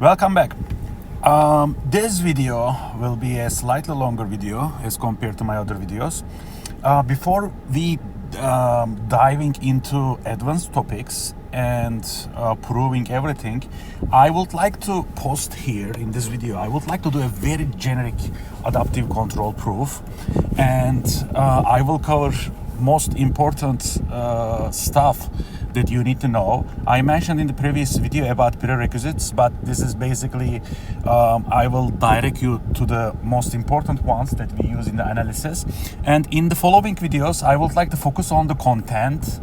Welcome back. This video will be a slightly longer video as compared to my other videos. Before we diving into advanced topics and proving everything, I would like to post here in this video, I would like to do a very generic adaptive control proof, and I will cover most important stuff that you need to know. I mentioned in the previous video about prerequisites, but this is basically I will direct you to the most important ones that we use in the analysis. And in the following videos, I would like to focus on the content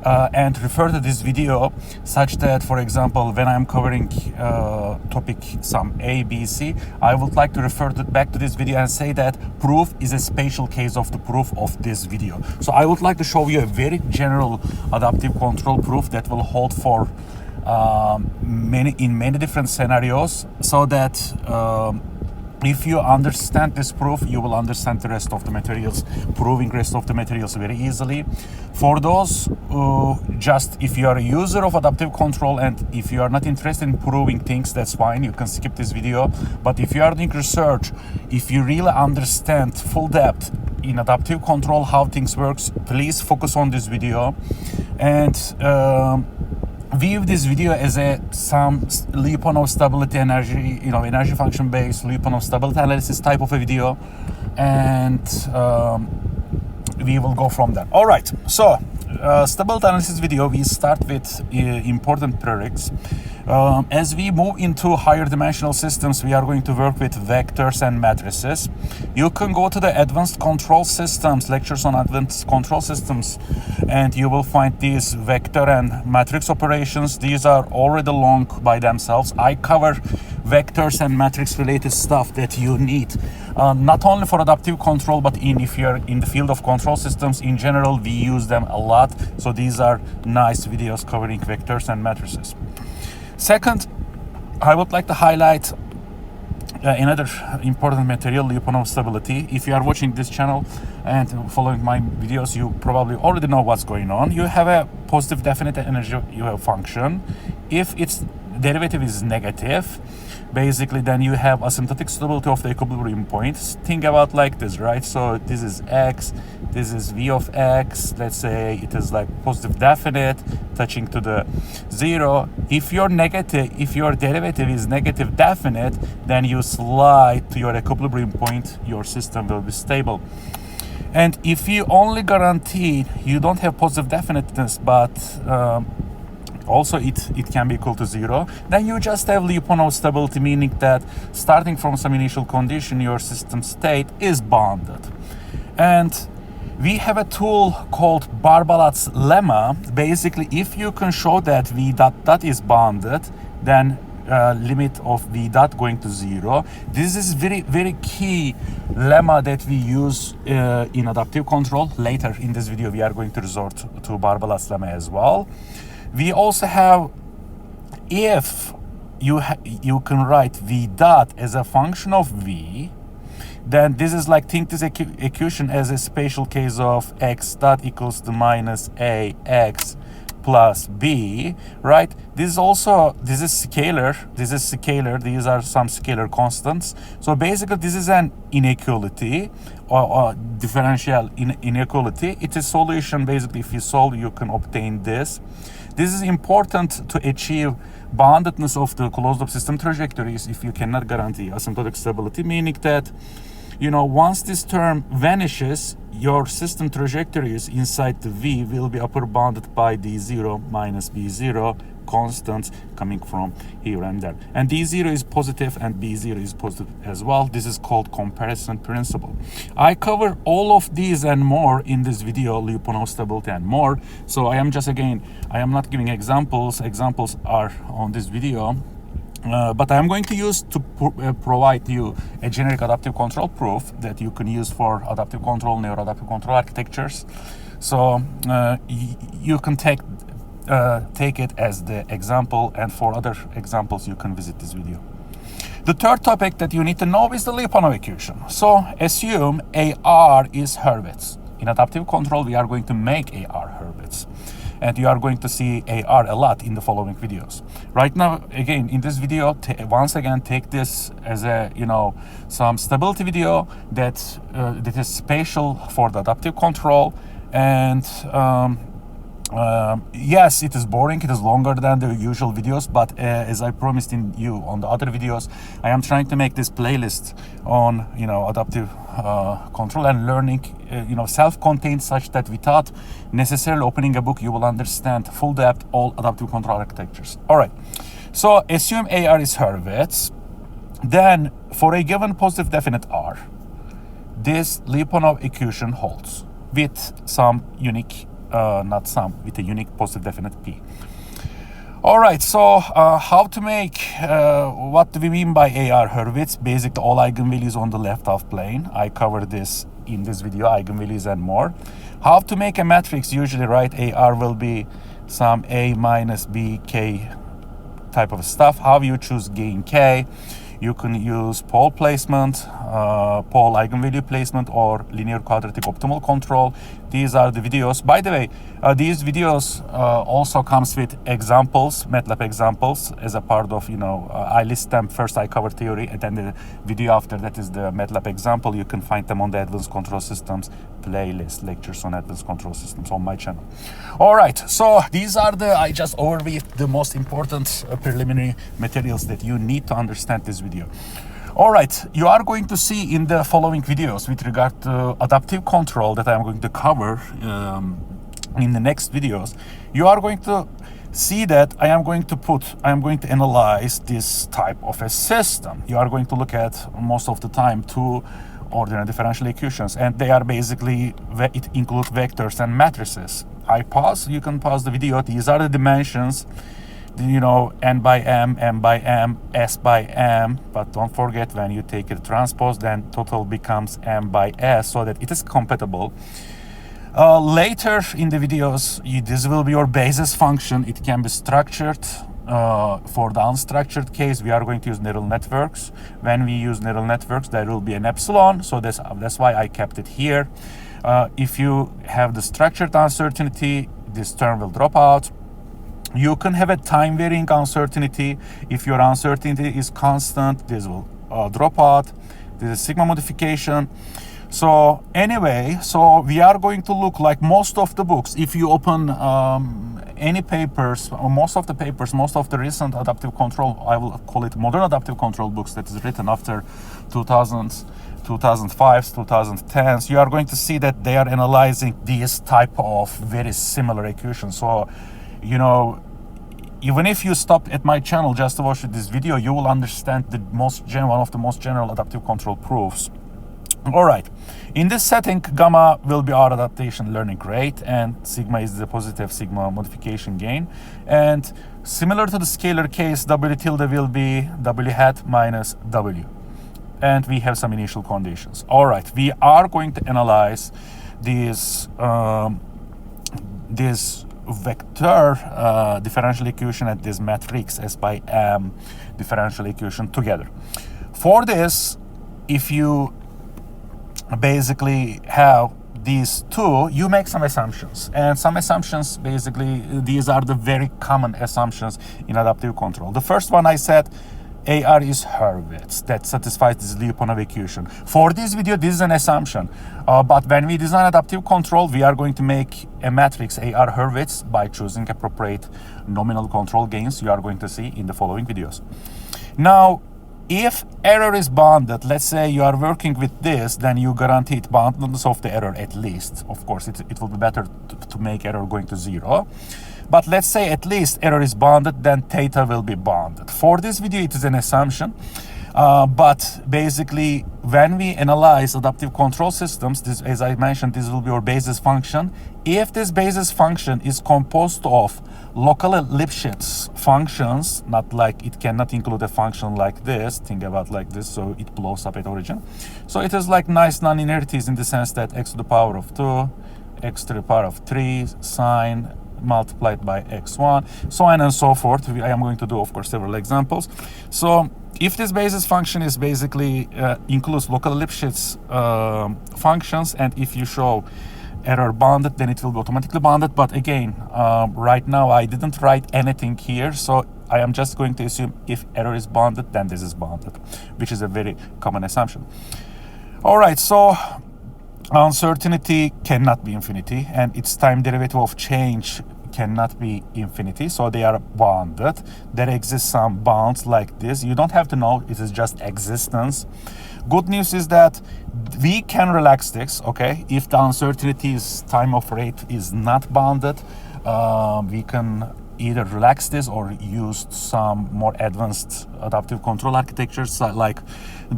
and refer to this video such that, for example, when I'm covering topic some A, B, C, I would like to refer back to this video and say that proof is a special case of the proof of this video. So I would like to show you a very general adaptive control proof that will hold for many different scenarios, so that if you understand this proof, you will understand the rest of the materials, proving rest of the materials very easily. For those just if you are a user of adaptive control and if you are not interested in proving things, that's fine, you can skip this video. But if you are doing research, if you really understand full depth in adaptive control how things works, please focus on this video and view this video as some Lyapunov stability energy, energy function based Lyapunov stability analysis type of a video, and we will go from there. All right, so stability analysis video, we start with important prereqs. As we move into higher dimensional systems, we are going to work with vectors and matrices. You can go to the advanced control systems, lectures on advanced control systems, and you will find these vector and matrix operations. These are already long by themselves. I cover vectors and matrix related stuff that you need, not only for adaptive control, but if you're in the field of control systems in general, we use them a lot. So these are nice videos covering vectors and matrices. Second, I would like to highlight another important material, Lyapunov stability. If you are watching this channel and following my videos, you probably already know what's going on. You have a positive definite energy function. If its derivative is negative, basically then you have asymptotic stability of the equilibrium point. Think about like this, right? So this is x, this is v of x. Let's say it is like positive definite touching to the zero. If your derivative is negative definite, then you slide to your equilibrium point, your system will be stable. And if you only guarantee you don't have positive definiteness, but also it can be equal to zero, then you just have Lyapunov stability, meaning that starting from some initial condition, your system state is bounded. And we have a tool called Barbalat's lemma. Basically, if you can show that v dot is bounded, then limit of v dot going to zero. This is very key lemma that we use in adaptive control. Later in this video, we are going to resort to Barbalat's lemma as well. We also have, if you can write v dot as a function of v, then this is like, think this equation as a special case of x dot equals to minus ax plus b, right? This is scalar, these are some scalar constants. So basically this is an inequality or differential inequality. It is solution, basically if you solve you can obtain this. This is important to achieve boundedness of the closed-up system trajectories if you cannot guarantee asymptotic stability, meaning that, once this term vanishes, your system trajectories inside the V will be upper bounded by D0 minus B0 constants coming from here and there. And D0 is positive and B0 is positive as well. This is called comparison principle. I cover all of these and more in this video, Lyapunov stability and more. So I am not giving examples. Examples are on this video. But I'm going to use to provide you a generic adaptive control proof that you can use for adaptive control, neuroadaptive control architectures. So you can take it as the example, and for other examples you can visit this video. The third topic that you need to know is the Lyapunov equation. So assume AR is Hurwitz. In adaptive control, we are going to make AR Hurwitz. and you are going to see AR a lot in the following videos. Right now, again, in this video, once again, take this as a, some stability video that is spatial for the adaptive control. And yes, it is boring, it is longer than the usual videos, but as I promised you on the other videos, I am trying to make this playlist on adaptive control and learning self-contained, such that without necessarily opening a book you will understand full depth all adaptive control architectures. All right, so assume AR is Hurwitz, then for a given positive definite R, this Lyapunov equation holds with some unique with a unique positive definite P. All right, so how to make, what do we mean by AR Hurwitz? Basically, all eigenvalues on the left half plane. I covered this in this video, eigenvalues and more. How to make a matrix? Usually, right, AR will be some A minus B, K type of stuff. How you choose gain K? You can use pole placement, pole eigenvalue placement, or linear quadratic optimal control. These are the videos. By the way, these videos also comes with examples, MATLAB examples, as a part of, I list them first, I cover theory, and then the video after that is the MATLAB example. You can find them on the Advanced Control Systems playlist, lectures on Advanced Control Systems on my channel. All right, so these are I just overviewed the most important preliminary materials that you need to understand this video. All right, you are going to see in the following videos with regard to adaptive control that I'm going to cover in the next videos. You are going to see that I am going to analyze this type of a system. You are going to look at most of the time two ordinary differential equations, and they are basically, it includes vectors and matrices. You can pause the video. These are the dimensions, n by m, s by m, but don't forget when you take it transpose, then total becomes m by s, so that it is compatible. Later in the videos, this will be your basis function. It can be structured. For the unstructured case, we are going to use neural networks. When we use neural networks, there will be an epsilon, so that's why I kept it here. If you have the structured uncertainty, this term will drop out. You can have a time varying uncertainty. If your uncertainty is constant, this will drop out. This is sigma modification. So anyway, so we are going to look like most of the books. If you open any papers, or most of the recent adaptive control, I will call it modern adaptive control books that is written after 2000s, 2005s, 2010s, you are going to see that they are analyzing these type of very similar equations. So, even if you stop at my channel just to watch this video, you will understand one of the most general adaptive control proofs. All right, in this setting, gamma will be our adaptation learning rate, and sigma is the positive sigma modification gain. And similar to the scalar case, W tilde will be W hat minus W. And we have some initial conditions. All right, we are going to analyze this vector differential equation and this matrix S by M differential equation together. For this, if you basically have these two, you make some assumptions, and some assumptions, basically these are the very common assumptions in adaptive control. The first one, I said AR is Hurwitz, that satisfies this Lyapunov equation. For this video, this is an assumption, but when we design adaptive control, we are going to make a matrix AR Hurwitz by choosing appropriate nominal control gains you are going to see in the following videos. Now, if error is bounded, let's say you are working with this, then you guarantee boundedness of the error at least. Of course, it will be better to make error going to 0. But let's say at least error is bounded, then theta will be bounded. For this video, it is an assumption. But basically, when we analyze adaptive control systems, this, as I mentioned, this will be your basis function. If this basis function is composed of local Lipschitz functions, not like it cannot include a function like this, think about like this, so it blows up at origin. So it is like nice non-linearities in the sense that x to the power of 2, x to the power of 3, sine multiplied by x1, so on and so forth. I am going to do, of course, several examples. So if this basis function is basically includes local Lipschitz functions, and if you show error bounded, then it will be automatically bounded. But again, right now I didn't write anything here, so I am just going to assume if error is bounded, then this is bounded, which is a very common assumption. All right, so uncertainty cannot be infinity, and its time derivative of change cannot be infinity, so they are bounded. There exists some bounds like this. You don't have to know, it is just existence. Good news is that we can relax this, okay? If the uncertainty's time of rate is not bounded, we can either relax this or use some more advanced adaptive control architectures like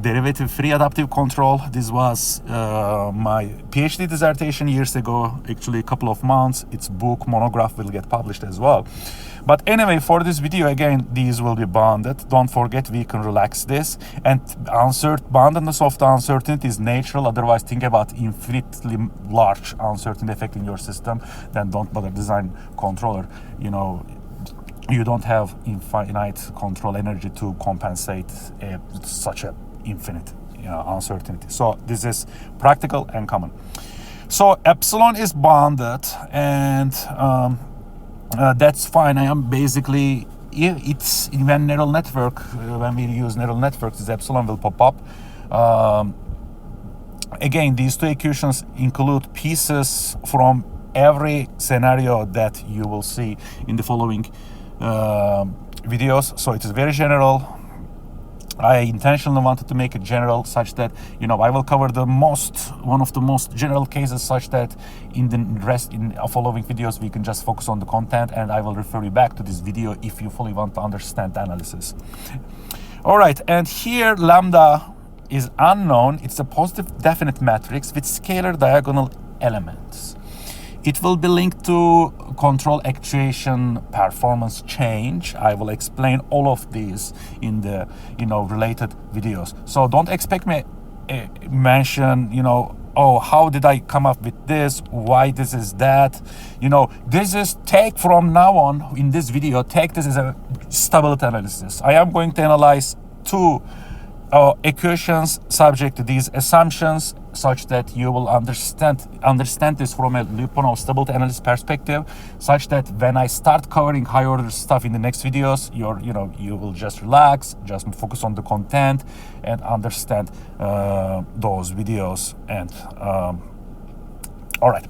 derivative-free adaptive control. This was my PhD dissertation years ago, actually a couple of months. Its book, monograph, will get published as well. But anyway, for this video, again, these will be bounded. Don't forget, we can relax this. And boundedness of the uncertainty is natural. Otherwise, think about infinitely large uncertainty affecting your system. Then don't bother design controller. You know, you don't have infinite control energy to compensate such a infinite uncertainty. So this is practical and common. So epsilon is bounded, and that's fine. I am basically, it's when neural network, when we use neural networks, this epsilon will pop up. Again, these two equations include pieces from every scenario that you will see in the following videos. So it is very general. I intentionally wanted to make it general such that, you know, I will cover one of the most general cases such that in the rest, in following videos, we can just focus on the content, and I will refer you back to this video if you fully want to understand the analysis. All right, and here lambda is unknown. It's a positive definite matrix with scalar diagonal elements. It will be linked to control actuation performance change. I will explain all of these in the related videos. So don't expect me mention oh, how did I come up with this? Why this is that? This is take from now on in this video. Take this as a stability analysis. I am going to analyze two equations subject to these assumptions, such that you will understand this from a Lyapunov stability analysis perspective, such that when I start covering high order stuff in the next videos, you will just relax, just focus on the content and understand those videos. And all right,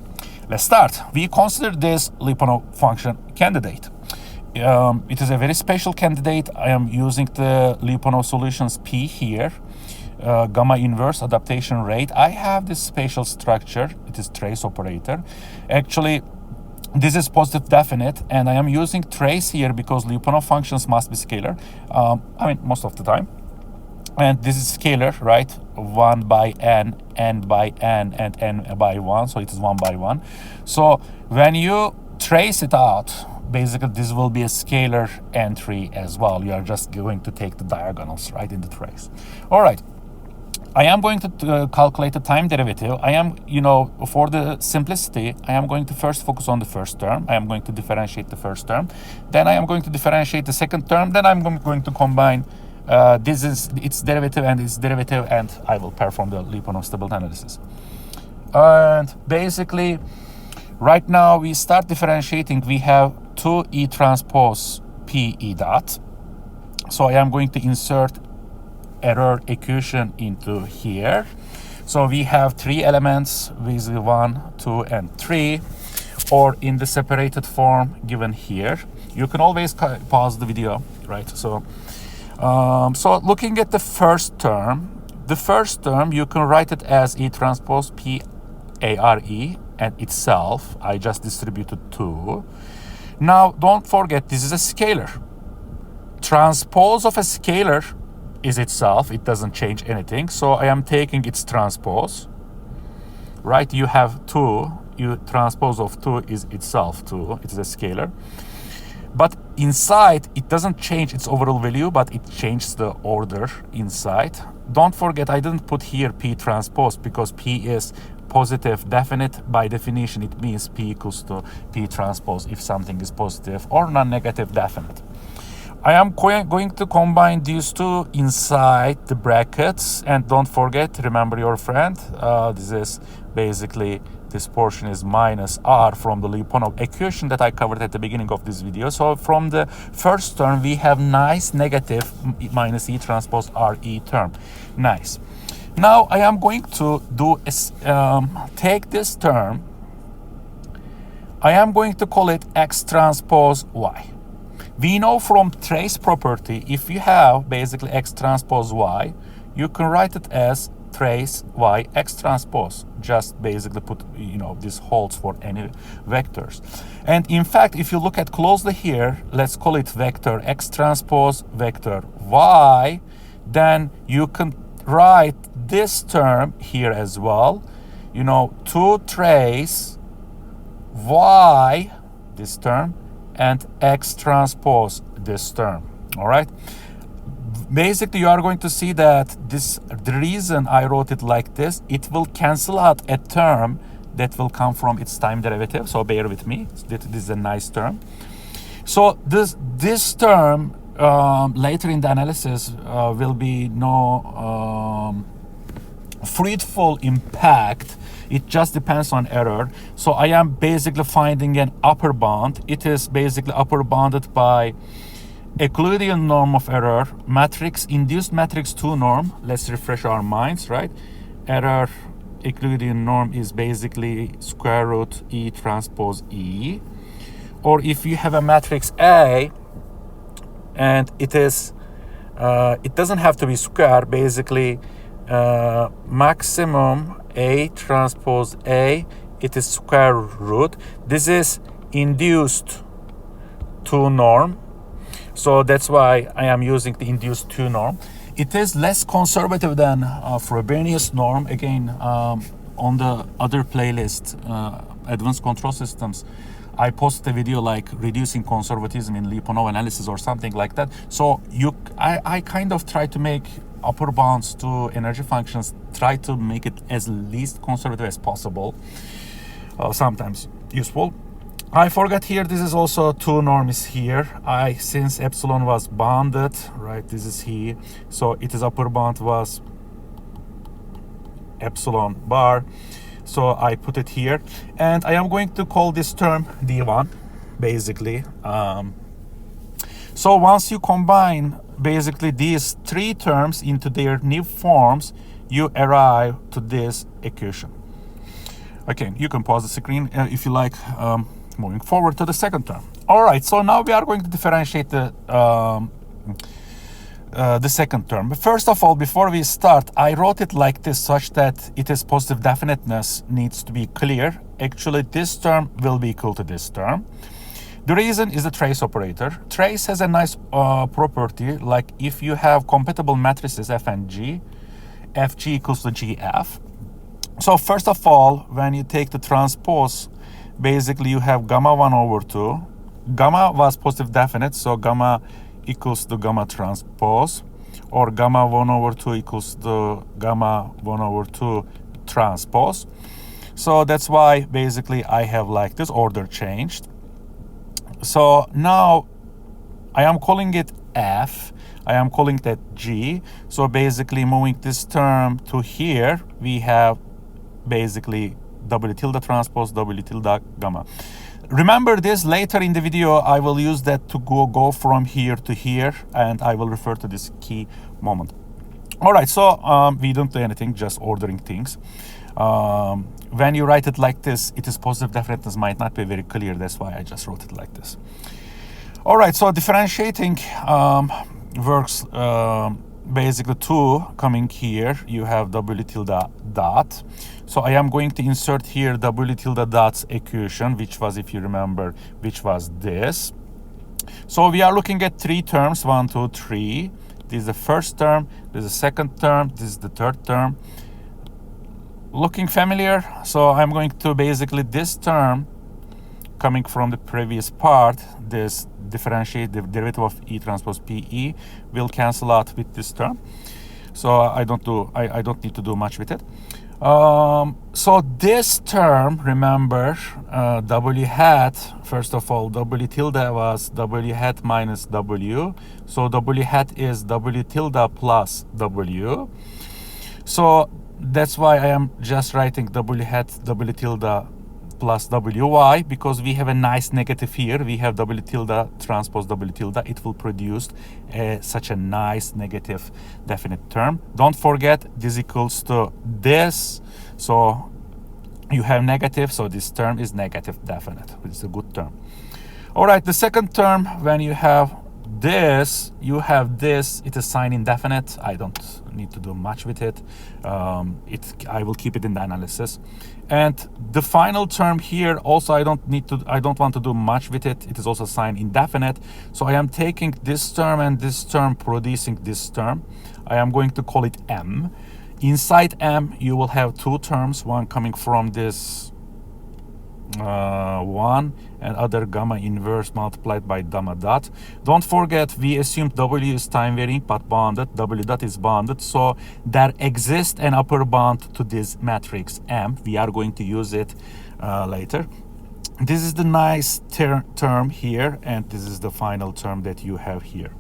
let's start. We consider this Lyapunov function candidate. It is a very special candidate. I am using the Lyapunov solutions P here. Gamma inverse adaptation rate. I have this spatial structure. It is trace operator. Actually, this is positive definite, and I am using trace here because Lyapunov functions must be scalar. I mean, most of the time. And this is scalar, right? 1 by n by n, and n by 1. So it is 1 by 1. So when you trace it out, basically this will be a scalar entry as well. You are just going to take the diagonals, right, in the trace. All right. I am going to calculate the time derivative. I am, for the simplicity, I am going to first focus on the first term. I am going to differentiate the first term. Then I am going to differentiate the second term. Then I'm going to combine this is its derivative and its derivative, and I will perform the Lyapunov stability analysis. And basically, right now we start differentiating. We have 2e transpose p e dot. So I am going to insert error equation into here. So we have three elements with 1, 2, and 3, or in the separated form given here. You can always pause the video, right? So looking at the first term, you can write it as E transpose P ARE, and itself I just distributed 2. Now don't forget, this is a scalar. Transpose of a scalar is itself, it doesn't change anything. So I am taking its transpose, right? You have 2, transpose of 2 is itself 2, it is a scalar. But inside, it doesn't change its overall value, but it changes the order inside. Don't forget, I didn't put here P transpose because P is positive definite. By definition, it means P equals to P transpose if something is positive, or non-negative definite. I am going to combine these two inside the brackets, and don't forget, remember your friend, this is basically this portion is minus r from the Lyapunov equation that I covered at the beginning of this video. So from the first term, we have nice negative minus E transpose RE term. Nice. Now I am going to do take this term. I am going to call it X transpose Y. We know from trace property, if you have basically X transpose Y, you can write it as trace Y X transpose. Just basically put, this holds for any vectors. And in fact, if you look at closely here, let's call it vector X transpose vector Y, then you can write this term here as well, to trace Y, this term, and X transpose this term. All right. Basically, you are going to see that the reason I wrote it like this, it will cancel out a term that will come from its time derivative. So bear with me. This is a nice term. So this term later in the analysis will be no fruitful impact. It just depends on error. So I am basically finding an upper bound. It is basically upper bounded by Euclidean norm of error, matrix, induced matrix 2 norm. Let's refresh our minds, right? Error Euclidean norm is basically square root E transpose E. Or if you have a matrix A, and it doesn't have to be square, basically maximum A transpose A, it is square root. This is induced 2 norm. So that's why I am using the induced 2 norm. It is less conservative than Frobenius norm. Again, on the other playlist, Advanced Control Systems, I posted a video like reducing conservatism in Lyapunov analysis or something like that. So I kind of try to make upper bounds to energy functions, try to make it as least conservative as possible. Sometimes useful. I forgot here, this is also 2 norm is here. Since epsilon was bounded, right, this is here. So it is upper bound was epsilon bar. So I put it here. And I am going to call this term D1, basically. So once you combine basically these 3 terms into their new forms, you arrive to this equation. Okay, you can pause the screen if you like. Moving forward to the second term. All right, so now we are going to differentiate the second term. But first of all, before we start, I wrote it like this such that it is positive definiteness needs to be clear. Actually, this term will be equal to this term. The reason is the trace operator. Trace has a nice property, like if you have compatible matrices F and G, Fg equals to Gf. So first of all, when you take the transpose, basically you have gamma 1 over 2. Gamma was positive definite, so gamma equals to gamma transpose, or gamma 1 over 2 equals to gamma 1 over 2 transpose. So that's why basically I have like this order changed. So now I am calling it F, I am calling that G. So basically moving this term to here, we have basically W tilde transpose, W tilde gamma. Remember this, later in the video I will use that to go from here to here, and I will refer to this key moment. All right, so we don't do anything, just ordering things. When you write it like this, it is positive definiteness might not be very clear, that's why I just wrote it like this. All right, so differentiating works basically 2 coming here, you have W tilde dot. So I am going to insert here W tilde dot's equation, which was, if you remember, which was this. So we are looking at 3 terms, 1, 2, 3. This is the first term, this is the second term, this is the third term. Looking familiar? So I'm going to basically this term coming from the previous part, this differentiate the derivative of E transpose PE will cancel out with this term. So I don't need to do much with it. So this term, remember, W hat, first of all, W tilde was W hat minus W. So W hat is W tilde plus W. So that's why I am just writing W hat W tilde plus WY, because we have a nice negative here. We have W tilde transpose W tilde. It will produce such a nice negative definite term. Don't forget this equals to this. So you have negative, so this term is negative definite. It's a good term. All right, the second term, when you have this, you have this. It is sign indefinite. I don't need to do much with it. I will keep it in the analysis. And the final term here also I don't want to do much with it. It is also sign indefinite. So I am taking this term and this term, producing this term. I am going to call it M. Inside M, you will have two terms, one coming from this one and other gamma inverse multiplied by gamma dot. Don't forget, we assumed W is time varying but bounded, W dot is bounded, so there exists an upper bound to this matrix M. We are going to use it later. This is the nice term here, and this is the final term that you have here.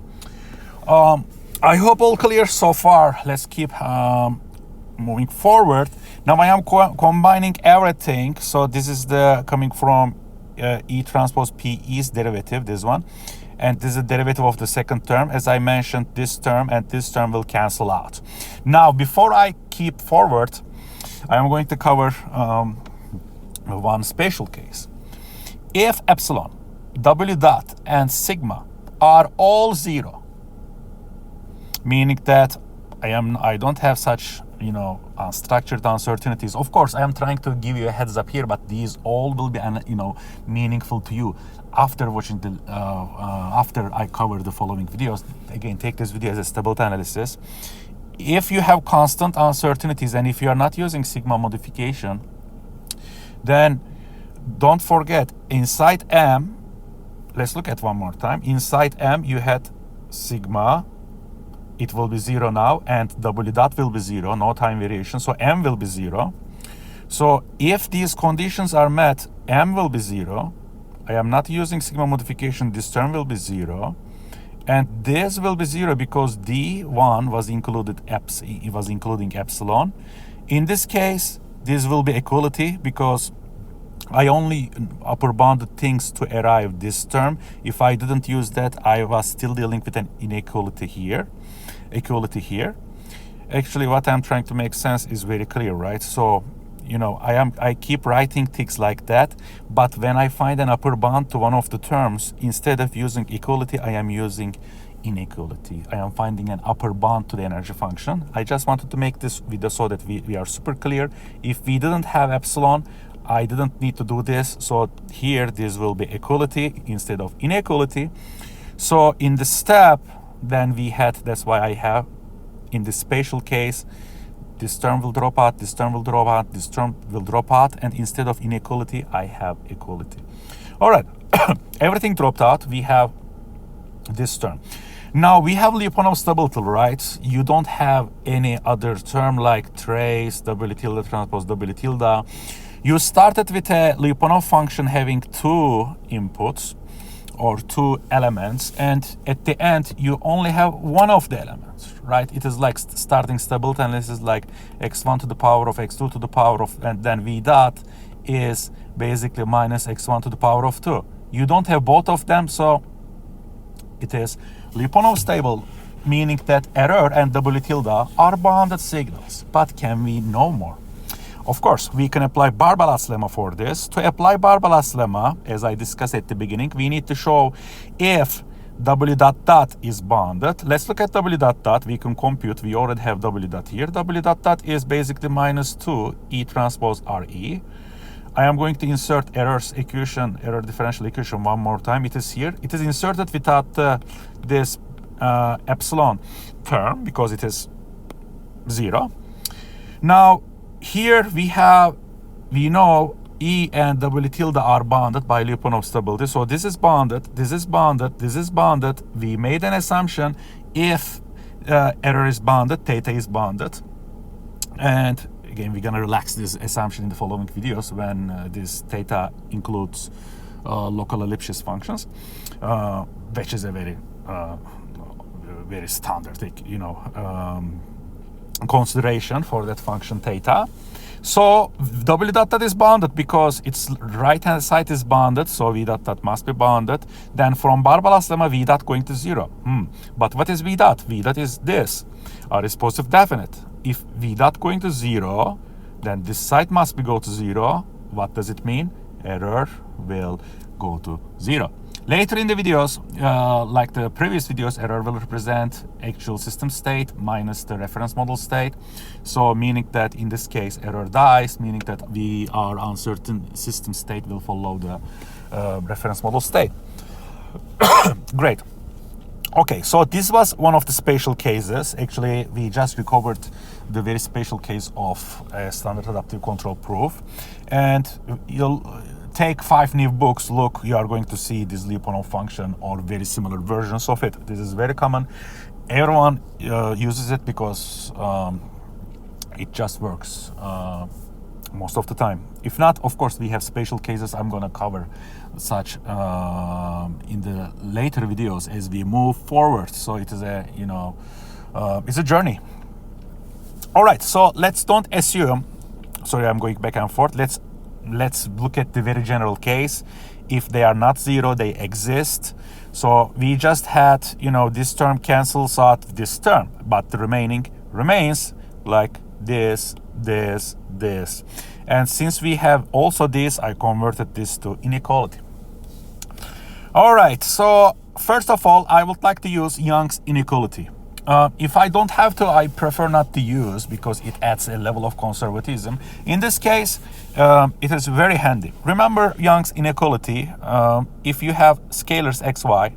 I hope all clear so far. Let's keep moving forward. Now I am combining everything. So this is the coming from E transpose P's derivative, this one. And this is the derivative of the second term. As I mentioned, this term and this term will cancel out. Now, before I keep forward, I am going to cover one special case. If epsilon, W dot, and sigma are all zero, meaning that I don't have such structured uncertainties. Of course, I am trying to give you a heads up here, but these all will be meaningful to you after watching the after I cover the following videos. Again, take this video as a stability analysis. If you have constant uncertainties and if you are not using sigma modification, then don't forget inside M. Let's look at one more time. Inside M, you had sigma. It will be 0 now, and W dot will be 0, no time variation, so M will be 0. So if these conditions are met, M will be 0. I am not using sigma modification, this term will be 0. And this will be 0 because D1 was including epsilon. In this case, this will be equality because I only upper bounded things to arrive this term. If I didn't use that, I was still dealing with an inequality here. Actually, what I'm trying to make sense is very clear, right? So, I keep writing things like that, but when I find an upper bound to one of the terms, instead of using equality, I am using inequality. I am finding an upper bound to the energy function. I just wanted to make this video so that we are super clear. If we didn't have epsilon, I didn't need to do this. So here, this will be equality instead of inequality. So in the step, then we had, that's why I have, in the spatial case, this term will drop out, this term will drop out, this term will drop out, and instead of inequality, I have equality. All right, everything dropped out, we have this term. Now we have Lyapunov stability, right? You don't have any other term like trace, W tilde transpose W tilde. You started with a Lyapunov function having two inputs or two elements, and at the end you only have one of the elements, right? It is like starting stability, and this is like x1 to the power of x2 to the power of, and then v dot is basically minus x1 to the power of 2. You don't have both of them, so it is Lyapunov stable, meaning that error and W tilde are bounded signals. But can we know more? Of course, we can apply Barbalat's lemma for this. To apply Barbalat's lemma, as I discussed at the beginning, we need to show if W dot dot is bounded. Let's look at W dot dot. We can compute. We already have W dot here. W dot dot is basically minus 2 E transpose RE. I am going to insert error differential equation one more time. It is here. It is inserted without this epsilon term because it is 0. Now, here we know E and W tilde are bounded by Lyapunov stability. So this is bounded, this is bounded, this is bounded. We made an assumption if error is bounded, theta is bounded. And again, we're gonna relax this assumption in the following videos when this theta includes local Lipschitz functions, which is a very standard, consideration for that function theta. So w dot dot is bounded because its right hand side is bounded, so v dot dot must be bounded. Then from Barbalas lemma, v dot going to 0. But what is v dot? V dot is this. R is positive definite. If v dot going to 0, then this side must be go to 0. What does it mean? Error will go to 0. Later in the videos, like the previous videos, error will represent actual system state minus the reference model state. So meaning that in this case, error dies, meaning that our uncertain system state will follow the reference model state. Great. Okay, so this was one of the special cases. Actually, we just recovered the very special case of a standard adaptive control proof. And you'll take 5 new books, look, you are going to see this Lyapunov function or very similar versions of it. This is very common. Everyone uses it because it just works most of the time. If not, of course, we have special cases. I'm going to cover such in the later videos as we move forward. So it is a, it's a journey. All right, so don't assume. Sorry, I'm going back and forth. Let's look at the very general case. If they are not 0, they exist. So we just had, this term cancels out this term, but the remaining remains like this. And since we have also this, I converted this to inequality. All right, so first of all, I would like to use Young's inequality. If I don't have to, I prefer not to use because it adds a level of conservatism. In this case, it is very handy. Remember Young's inequality. If you have scalars xy,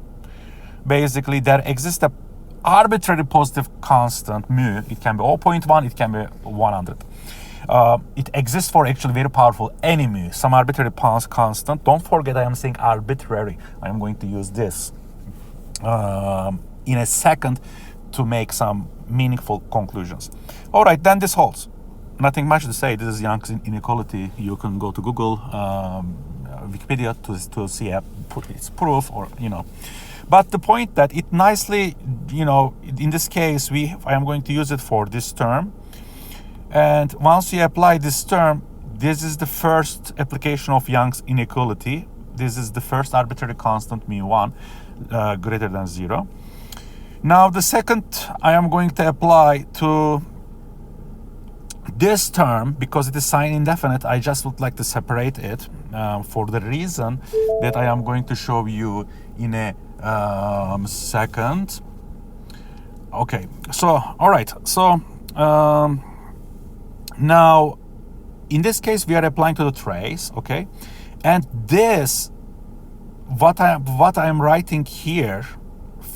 basically there exists a arbitrary positive constant mu. It can be 0.1, it can be 100. It exists for actually very powerful any mu, some arbitrary constant. Don't forget I am saying arbitrary. I am going to use this in a second to make some meaningful conclusions. All right, then this holds. Nothing much to say. This is Young's inequality. You can go to Google, Wikipedia to see its proof, or But the point that it nicely, in this case, I am going to use it for this term. And once you apply this term, this is the first application of Young's inequality. This is the first arbitrary constant mu1 greater than 0. Now the second I am going to apply to this term, because it is sign indefinite, I just would like to separate it for the reason that I am going to show you in a second. Okay, so all right, so now in this case we are applying to the trace, okay, and this what I am writing here,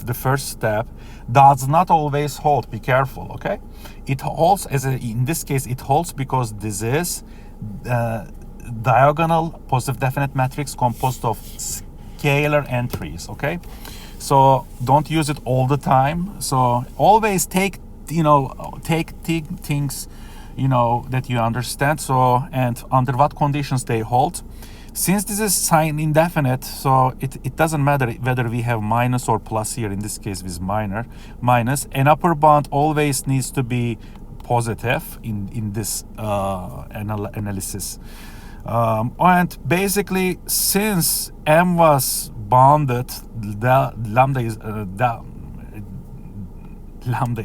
the first step, does not always hold. Be careful, okay? It holds in this case it holds because this is diagonal positive definite matrix composed of scalar entries, okay? So don't use it all the time. So always take things that you understand. So, and under what conditions they hold. Since this is sign indefinite, so it doesn't matter whether we have minus or plus here. In this case with minus, an upper bound always needs to be positive in this analysis. And basically, since m was bounded, lambda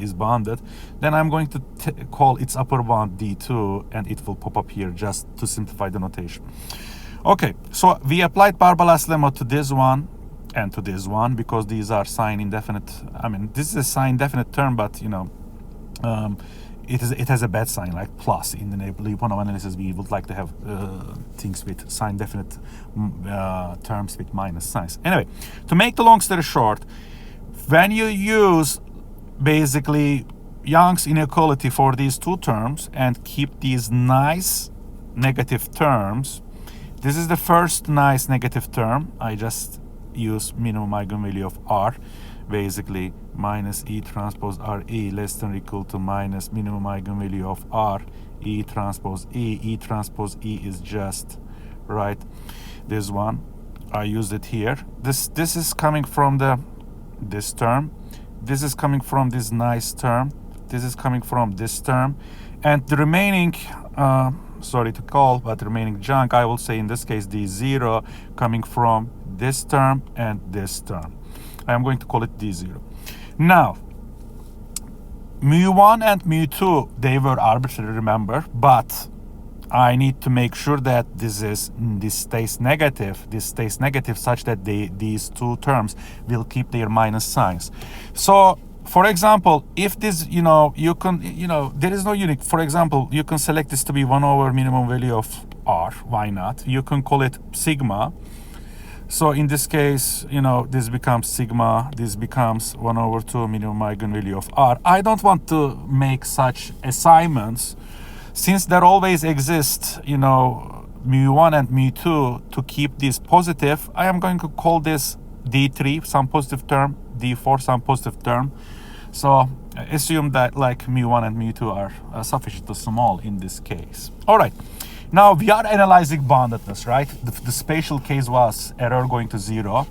is bounded, then I'm going to call its upper bound d2, and it will pop up here just to simplify the notation. Okay, so we applied Barbalas lemma to this one and to this one because these are sign indefinite. I mean, this is a sign indefinite term, but it has a bad sign like plus. In the Lyapunov analysis, we would like to have things with sign definite terms with minus signs. Anyway, to make the long story short, when you use basically Young's inequality for these two terms and keep these nice negative terms, this is the first nice negative term. I just use minimum eigenvalue of R, basically minus E transpose RE less than or equal to minus minimum eigenvalue of R, E transpose E. E transpose E is just, right, this one. I used it here. This is coming from this term. This is coming from this nice term. This is coming from this term. And the remaining, sorry to call, but the remaining junk, I will say in this case D0, coming from this term and this term. I am going to call it D0. Now, mu1 and mu2, they were arbitrary, remember, but I need to make sure that this stays negative. This stays negative such that these two terms will keep their minus signs. So, for example, if this, you can, there is no unique. For example, you can select this to be 1 over minimum value of R. Why not? You can call it sigma. So in this case, this becomes sigma. This becomes 1 over 2 minimum eigenvalue of R. I don't want to make such assignments, since there always exists, mu1 and mu2 to keep this positive. I am going to call this D3, some positive term, D4, some positive term. So assume that like mu1 and mu2 are sufficiently small in this case. All right. Now we are analyzing boundedness, right? The spatial case was error going to 0.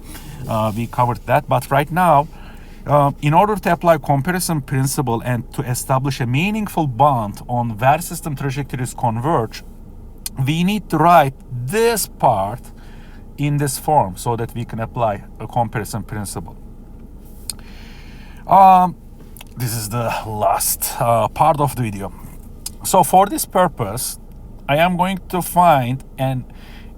We covered that. But right now, in order to apply comparison principle and to establish a meaningful bond on where system trajectories converge, we need to write this part in this form so that we can apply a comparison principle. This is the last part of the video. So for this purpose, I am going to find an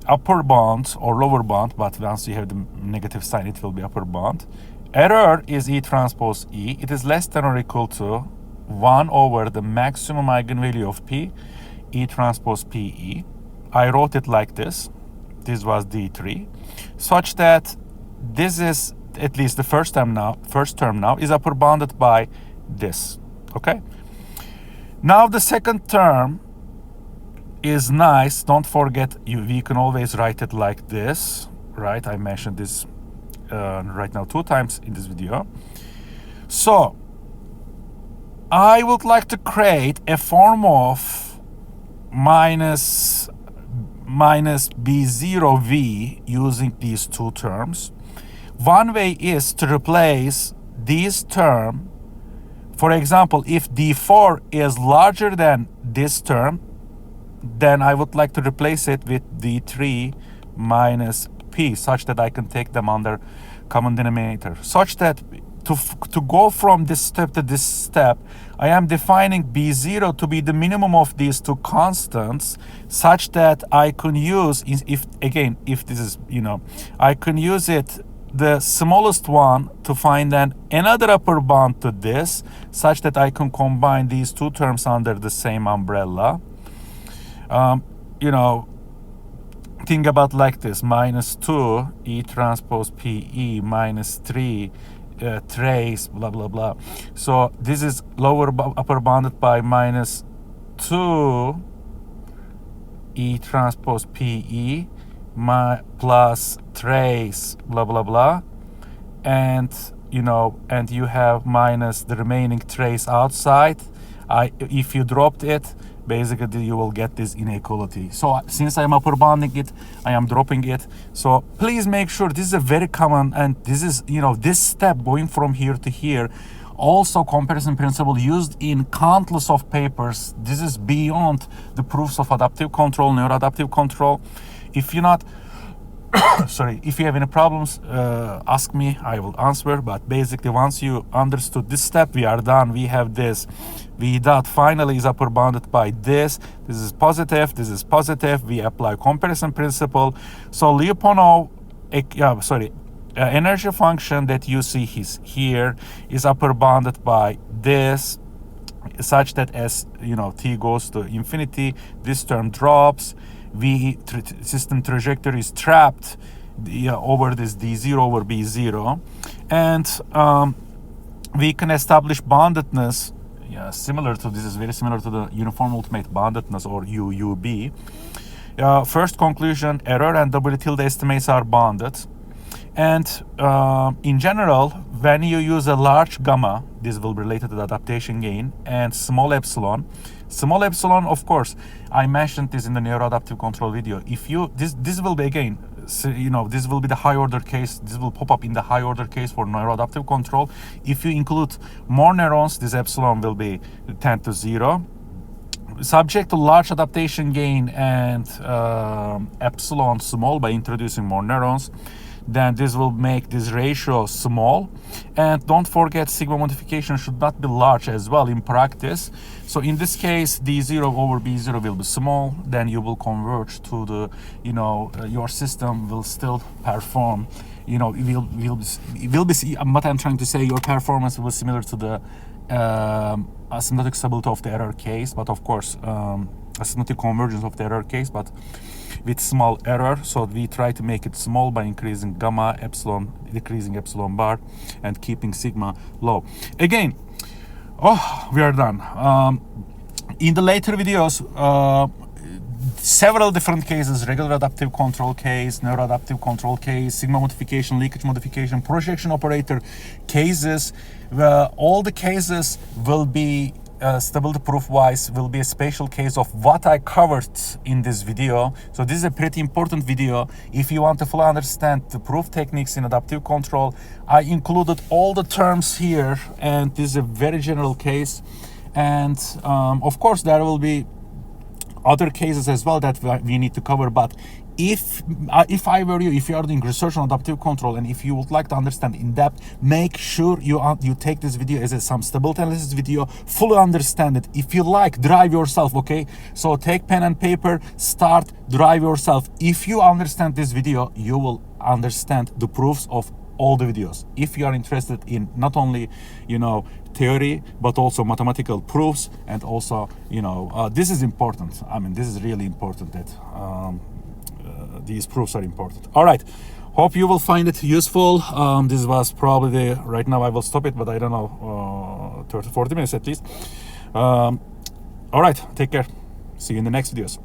upper bound or lower bound, but once you have the negative sign, it will be upper bound. Error is E transpose E. It is less than or equal to 1 over the maximum eigenvalue of P, E transpose PE. I wrote it like this. This was D3, such that this is, at least the first term now is upper bounded by this, okay? Now the second term is nice. Don't forget, we can always write it like this, right? I mentioned this right now 2 times in this video. So I would like to create a form of minus B0V using these 2 terms. One way is to replace this term. For example, if D4 is larger than this term, then I would like to replace it with D3 minus P, such that I can take them under common denominator. Such that to go from this step to this step, I am defining B0 to be the minimum of these 2 constants, such that I can use, if this is, I can use it, the smallest one, to find another upper bound to this, such that I can combine these 2 terms under the same umbrella. Think about like this: minus 2 E transpose PE minus 3 trace blah blah blah. So this is upper bounded by minus 2 E transpose PE plus trace blah blah blah, and you have minus the remaining trace outside. If you dropped it, basically you will get this inequality. So since I am upper bounding it, I am dropping it. So please make sure this is a very common, and this is, this step going from here to here, also comparison principle used in countless of papers. This is beyond the proofs of adaptive control, neuroadaptive control. If you're not, if you have any problems, ask me, I will answer. But basically, once you understood this step, we are done. We have this. V dot finally is upper bounded by this. This is positive. This is positive. We apply comparison principle. So Lyapunov, energy function that you see here is upper bounded by this, such that as t goes to infinity, this term drops. System trajectory is trapped over this D0 over B0, and we can establish boundedness. Similar to this is very similar to the uniform ultimate boundedness, or UUB. First conclusion: error and W tilde estimates are bounded. And in general, when you use a large gamma, this will be related to the adaptation gain, and small epsilon. Small epsilon, of course, I mentioned this in the neuroadaptive control video. If you, this will be again so, this will be the high order case. This will pop up in the high order case for neuroadaptive control. If you include more neurons, this epsilon will be 10 to 0. Subject to large adaptation gain and epsilon small by introducing more neurons, then this will make this ratio small. And don't forget, sigma modification should not be large as well in practice. So in this case, D0 over B0 will be small. Then you will converge to the, your system will still perform. It will be. What I'm trying to say, your performance will be similar to the asymptotic stability of the error case, but of course, asymptotic convergence of the error case, but with small error. So we try to make it small by increasing gamma, epsilon, decreasing epsilon bar, and keeping sigma low. Again, we are done. In the later videos, several different cases: regular adaptive control case, neuroadaptive control case, sigma modification, leakage modification, projection operator cases. All the cases will be stability proof wise will be a special case of what I covered in this video. So this is a pretty important video. If you want to fully understand the proof techniques in adaptive control, I included all the terms here, and this is a very general case. And of course there will be other cases as well that we need to cover. But if I were you, if you are doing research on adaptive control, and if you would like to understand in depth, make sure you take this video as some stability analysis video, fully understand it. If you like, drive yourself, okay? So take pen and paper, start, drive yourself. If you understand this video, you will understand the proofs of all the videos. If you are interested in not only, theory, but also mathematical proofs, and also, this is important. I mean, this is really important that these proofs are important. All right. Hope you will find it useful. This was probably right now I will stop it, but I don't know, 30, 40 minutes at least. All right. Take care. See you in the next videos.